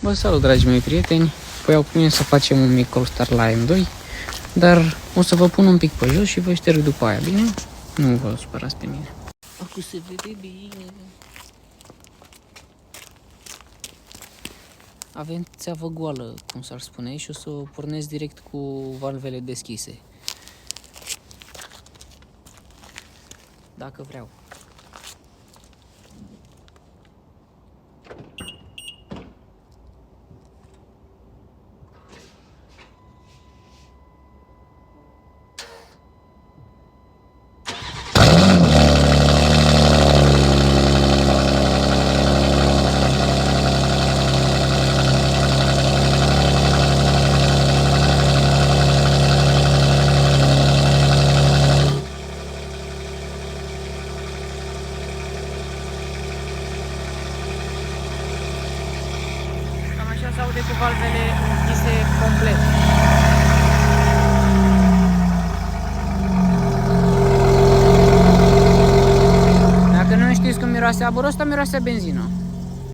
Vă salut, dragii mei prieteni. Păi au primit să facem un mic All-Star la M2, dar o să vă pun un pic pe jos și vă șterg după aia, bine? Nu vă supărați pe mine. Acum se vede bine. Avem țeavă goală, cum s-ar spune, și o să o pornesc direct cu valvele deschise. Dacă vreau. Se aude cu valvele închise complet. Dacă nu știți cum miroase aburul ăsta, miroase benzină.